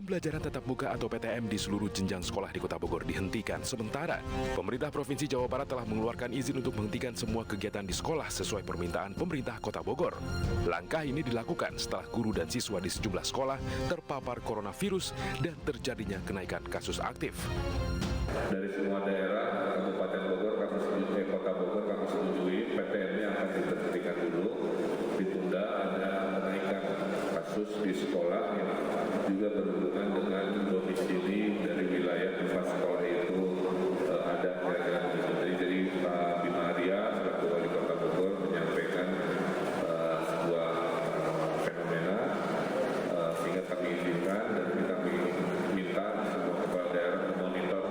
Pembelajaran tatap muka atau PTM di seluruh jenjang sekolah di Kota Bogor dihentikan sementara. Pemerintah Provinsi Jawa Barat telah mengeluarkan izin untuk menghentikan semua kegiatan di sekolah sesuai permintaan pemerintah Kota Bogor. Langkah ini dilakukan setelah guru dan siswa di sejumlah sekolah terpapar coronavirus dan terjadinya kenaikan kasus aktif. Dari semua daerah Kabupaten Bogor, Kota Bogor kami setujui PTM-nya akan dihentikan dulu, ditunda. Ada kenaikan kasus di sekolah yang juga berhubungan dengan domisili dari wilayah tempat sekolah itu ada kira-kira begitu. Jadi Pak Bima Arya selaku Wali Kota Bogor menyampaikan sebuah fenomena sehingga kami izinkan dan kami minta semua kepala daerah memonitor.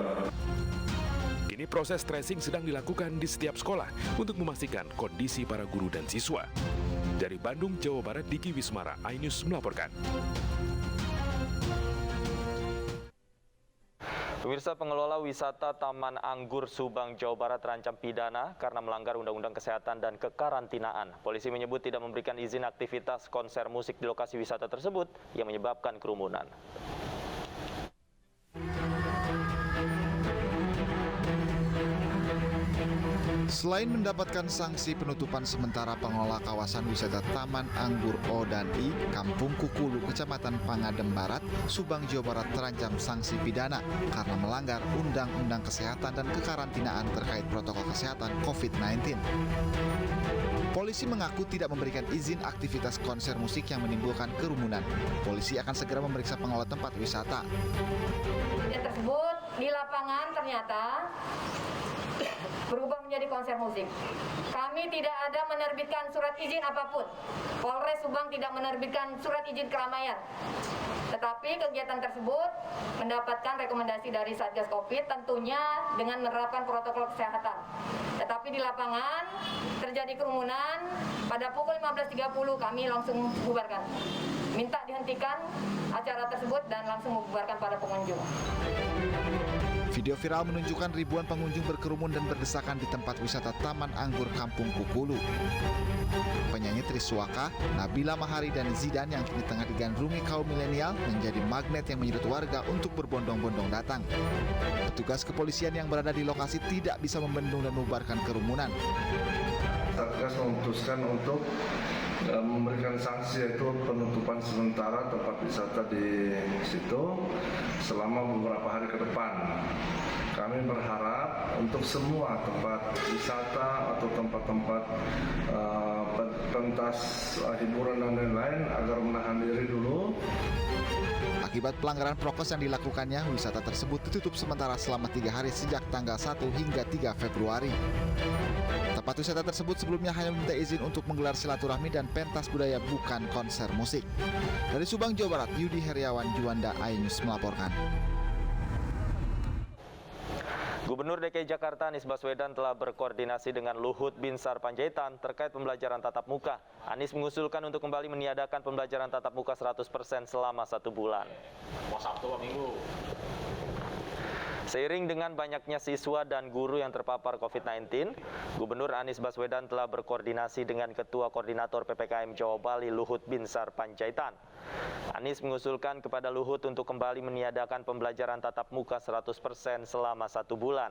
Kini proses tracing sedang dilakukan di setiap sekolah untuk memastikan kondisi para guru dan siswa. Dari Bandung, Jawa Barat, Diki Wismara, iNews melaporkan. Pemirsa, pengelola wisata Taman Anggur Subang, Jawa Barat terancam pidana karena melanggar Undang-Undang Kesehatan dan Kekarantinaan. Polisi menyebut tidak memberikan izin aktivitas konser musik di lokasi wisata tersebut yang menyebabkan kerumunan. Selain mendapatkan sanksi penutupan sementara, pengelola kawasan wisata Taman Anggur O dan I, Kampung Kukulu, Kecamatan Pangadem Barat, Subang, Jawa Barat terancam sanksi pidana karena melanggar Undang-Undang Kesehatan dan Kekarantinaan terkait protokol kesehatan COVID-19. Polisi mengaku tidak memberikan izin aktivitas konser musik yang menimbulkan kerumunan. Polisi akan segera memeriksa pengelola tempat wisata. Yang tersebut di lapangan ternyata berubah menjadi konser musik. Kami tidak ada menerbitkan surat izin apapun. Polres Subang tidak menerbitkan surat izin keramaian. Tetapi kegiatan tersebut mendapatkan rekomendasi dari Satgas Covid tentunya dengan menerapkan protokol kesehatan. Tetapi di lapangan terjadi kerumunan, pada pukul 15.30 kami langsung bubarkan. Minta dihentikan acara tersebut dan langsung membubarkan para pengunjung. Video viral menunjukkan ribuan pengunjung berkerumun dan berdesakan di tempat wisata Taman Anggur Kampung Kukulu. Penyanyi Triswaka, Nabila Mahari, dan Zidan yang kini tengah digandrungi kaum milenial menjadi magnet yang menyerut warga untuk berbondong-bondong datang. Petugas kepolisian yang berada di lokasi tidak bisa membendung dan membubarkan kerumunan. Satgas memutuskan untuk memberikan sanksi, yaitu penutupan sementara tempat wisata di situ selama beberapa hari ke depan. Kami berharap untuk semua tempat wisata atau tempat-tempat pentas hiburan dan lain-lain agar menahan diri dulu. Akibat pelanggaran prokes yang dilakukannya, wisata tersebut ditutup sementara selama 3 hari sejak tanggal 1 hingga 3 Februari. Tempat wisata tersebut sebelumnya hanya meminta izin untuk menggelar silaturahmi dan pentas budaya, bukan konser musik. Dari Subang, Jawa Barat, Yudi Heriawan Juanda, iNews melaporkan. Gubernur DKI Jakarta Anies Baswedan telah berkoordinasi dengan Luhut Binsar Panjaitan terkait pembelajaran tatap muka. Anies mengusulkan untuk kembali meniadakan pembelajaran tatap muka 100% selama 1 bulan. Mau Sabtu atau Minggu? Seiring dengan banyaknya siswa dan guru yang terpapar COVID-19, Gubernur Anies Baswedan telah berkoordinasi dengan Ketua Koordinator PPKM Jawa Bali Luhut Binsar Panjaitan. Anies mengusulkan kepada Luhut untuk kembali meniadakan pembelajaran tatap muka 100% selama 1 bulan.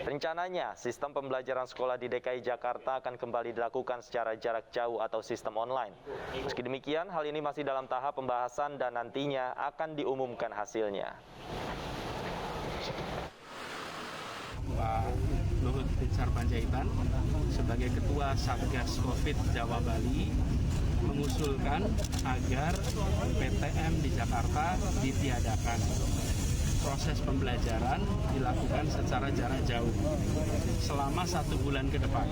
Rencananya, sistem pembelajaran sekolah di DKI Jakarta akan kembali dilakukan secara jarak jauh atau sistem online. Meski demikian, hal ini masih dalam tahap pembahasan dan nantinya akan diumumkan hasilnya. Pak Luhut Binsar Panjaitan sebagai Ketua Satgas Covid Jawa Bali mengusulkan agar PTM di Jakarta ditiadakan. Proses pembelajaran dilakukan secara jarak jauh selama 1 bulan ke depan.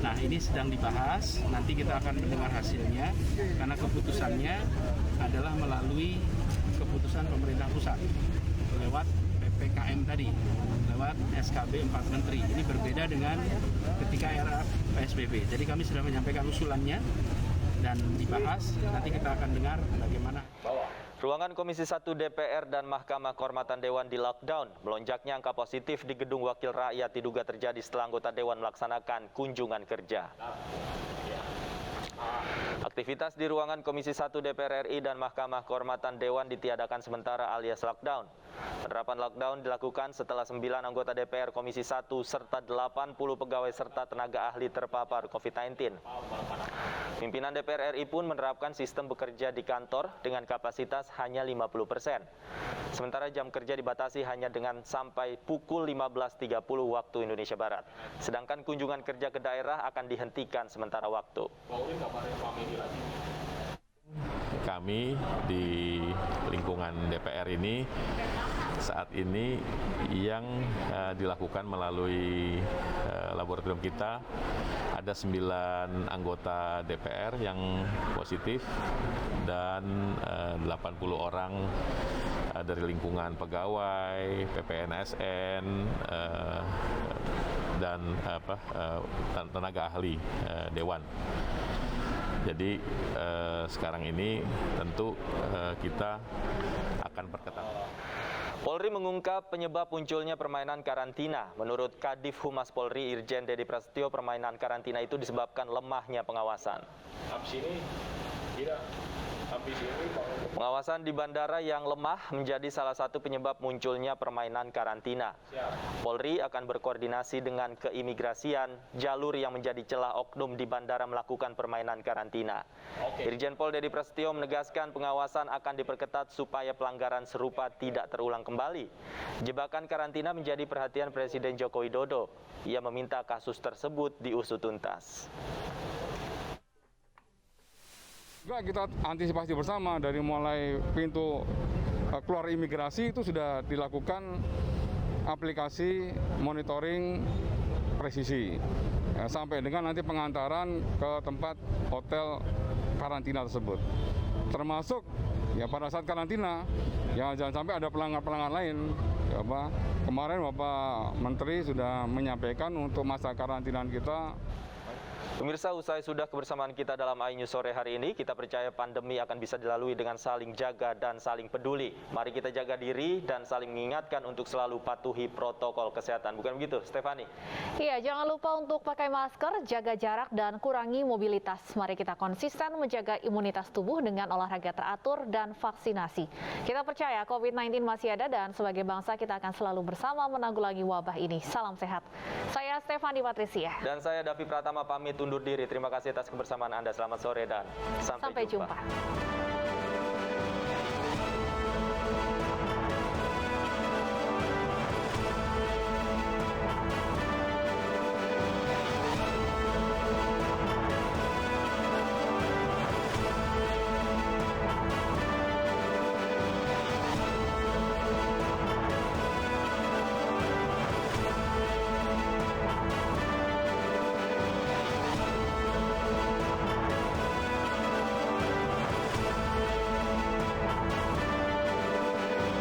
Nah, ini sedang dibahas, nanti kita akan mendengar hasilnya karena keputusannya adalah melalui keputusan pemerintah pusat lewat PPKM tadi, lewat SKB 4 Menteri. Ini berbeda dengan ketika era PSBB. Jadi kami sudah menyampaikan usulannya dan dibahas, nanti kita akan dengar bagaimana. Ruangan Komisi 1 DPR dan Mahkamah Kehormatan Dewan di lockdown. Melonjaknya angka positif di Gedung Wakil Rakyat diduga terjadi setelah anggota Dewan melaksanakan kunjungan kerja. Aktivitas di ruangan Komisi 1 DPR RI dan Mahkamah Kehormatan Dewan ditiadakan sementara alias lockdown. Penerapan lockdown dilakukan setelah 9 anggota DPR Komisi 1 serta 80 pegawai serta tenaga ahli terpapar COVID-19. Pimpinan DPR RI pun menerapkan sistem bekerja di kantor dengan kapasitas hanya 50%. Sementara jam kerja dibatasi hanya dengan sampai pukul 15.30 waktu Indonesia Barat. Sedangkan kunjungan kerja ke daerah akan dihentikan sementara waktu. Kami di lingkungan DPR ini saat ini yang dilakukan melalui laboratorium kita ada 9 anggota DPR yang positif dan 80 orang dari lingkungan pegawai, PPNSN dan tenaga ahli Dewan. Jadi sekarang ini tentu kita akan berketat. Polri mengungkap penyebab munculnya permainan karantina. Menurut Kadif Humas Polri Irjen Dedi Prasetyo, permainan karantina itu disebabkan lemahnya pengawasan. Pengawasan di bandara yang lemah menjadi salah satu penyebab munculnya permainan karantina. Polri akan berkoordinasi dengan keimigrasian, jalur yang menjadi celah oknum di bandara melakukan permainan karantina. Irjen Pol Dedi Prasetyo menegaskan pengawasan akan diperketat supaya pelanggaran serupa tidak terulang kembali. Jebakan karantina menjadi perhatian Presiden Joko Widodo. Ia meminta kasus tersebut diusut tuntas. Juga kita antisipasi bersama dari mulai pintu keluar imigrasi itu sudah dilakukan aplikasi monitoring presisi sampai dengan nanti pengantaran ke tempat hotel karantina tersebut. Termasuk ya pada saat karantina ya jangan sampai ada pelanggar-pelanggar lain. Kemarin Bapak Menteri sudah menyampaikan untuk masa karantina kita. Pemirsa, usai sudah kebersamaan kita dalam iNews sore hari ini, kita percaya pandemi akan bisa dilalui dengan saling jaga dan saling peduli. Mari kita jaga diri dan saling mengingatkan untuk selalu patuhi protokol kesehatan. Bukan begitu, Stefani? Iya, jangan lupa untuk pakai masker, jaga jarak, dan kurangi mobilitas. Mari kita konsisten menjaga imunitas tubuh dengan olahraga teratur dan vaksinasi. Kita percaya COVID-19 masih ada dan sebagai bangsa kita akan selalu bersama menanggulangi wabah ini. Salam sehat. Saya Stefani Patricia. Dan saya Davi Pratama pamit undur diri. Terima kasih atas kebersamaan Anda. Selamat sore dan sampai jumpa.